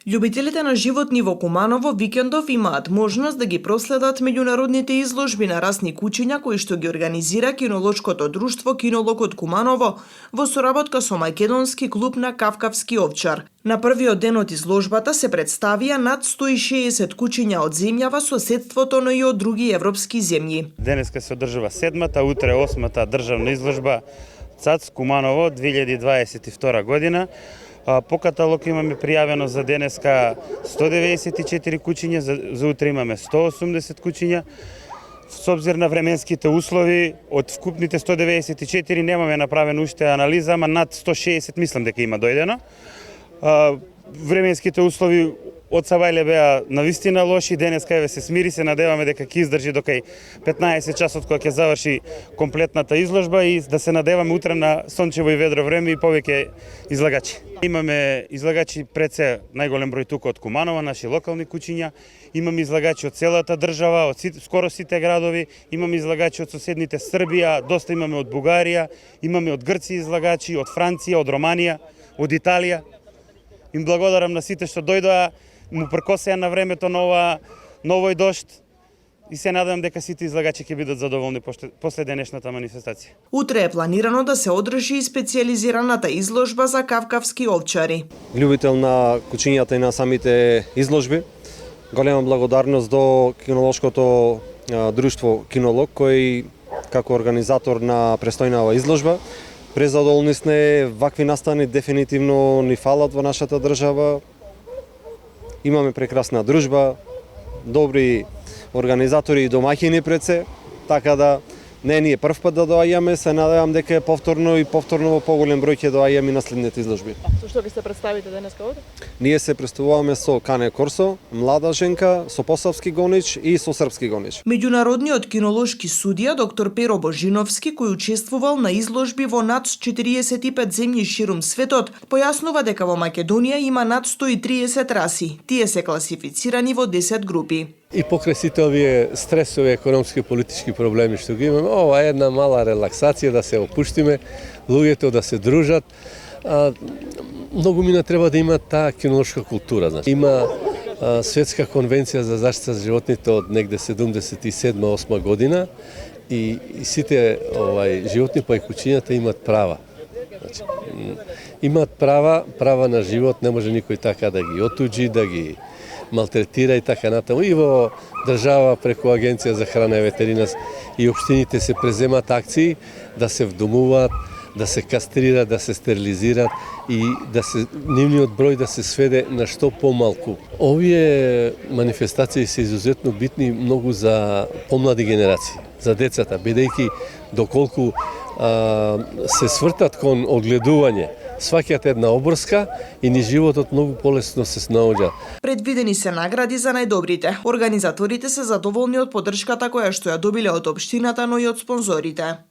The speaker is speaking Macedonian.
Љубителите на животни во Куманово викендов имаат можност да ги проследат меѓународните изложби на расни кучиња кои што ги организира кинолошкото друштво Кинолог од Куманово во соработка со македонски клуб на Кавкавски овчар. На првиот ден од изложбата се представија над 160 кучиња од земјава, соседството, но и од други европски земји. Денеска се одржува 7-та, утре 8-та државна изложба ЦАЦ Куманово 2022 година. По каталог имаме пријавено за денеска 194 кучиња, за утре имаме 180 кучиња. С обзир на временските услови, од вкупните 194 немаме направено уште анализа, ама над 160 мислам дека има дојдено. Временските услови од сабајле беа навистина лоши, денеска еве се смири, се надеваме дека ќе издржи до кај 15 часот кога ќе заврши комплетната изложба и да се надеваме утре на сончево и ведро време и повеќе излагачи. Имаме излагачи пред се најголем број тука од Куманово, наши локални кучиња, имаме излагачи од целата држава, од скоро сите градови, имаме излагачи од соседните Србија, доста имаме од Бугарија, имаме од Грција излагачи, од Франција, од Романија, од Италија. Им благодарам на сите што дојдоа, му прекосеа на времето на овој дожд и се надевам дека сите излагачи ќе бидат задоволни после денешната манифестација. Утре е планирано да се одржи и специјализираната изложба за кавкавски овчари. Љубител на кучињата и на самите изложби, голема благодарност до кинолошкото друштво Кинолог, кој како организатор на престојнава изложба презадоволни сме, вакви настани дефинитивно ни фалат во нашата држава. Имаме прекрасна дружба, добри организатори и домаќини пред се, така да не ние прв пат да доаѓаме, се надевам дека повторно во поголем број ќе доаѓаме и на следните изложби. Со што ќе се представите денеска овде? Ние се представуваме со Кане Корсо, млада женка, со посавски гонич и со српски гонич. Меѓународниот кинолошки судија доктор Перо Божиновски, кој учествувал на изложби во над 45 земји ширум светот, појаснува дека во Македонија има над 130 раси. Тие се класифицирани во 10 групи. И покрај сите овие стресови, економски, политички проблеми што ги имаме, ова е една мала релаксација да се опуштиме, луѓето да се дружат. Многу мина треба да има таа кинолошка култура. Значи. Има Светска конвенција за заштита за животните од негде 77-8 година и сите животни па и кучињата имат права. Значи, имат права на живот, не може никој така да ги отуџи, да ги малтретира и така натаму. И во држава преку Агенција за храна и ветерина и општините се преземат акции да се вдомуваат, да се кастрират, да се стерилизират и да се нивниот број да се сведе на што помалку. Овие манифестации се изузетно битни многу за помлади генерации, за децата, бидејќи доколку се свртат кон огледување, сваќат една обврска и ни животот многу полесно се снаоѓа. Предвидени се награди за најдобрите. Организаторите се задоволни од поддршката која што ја добиле од општината, но и од спонзорите.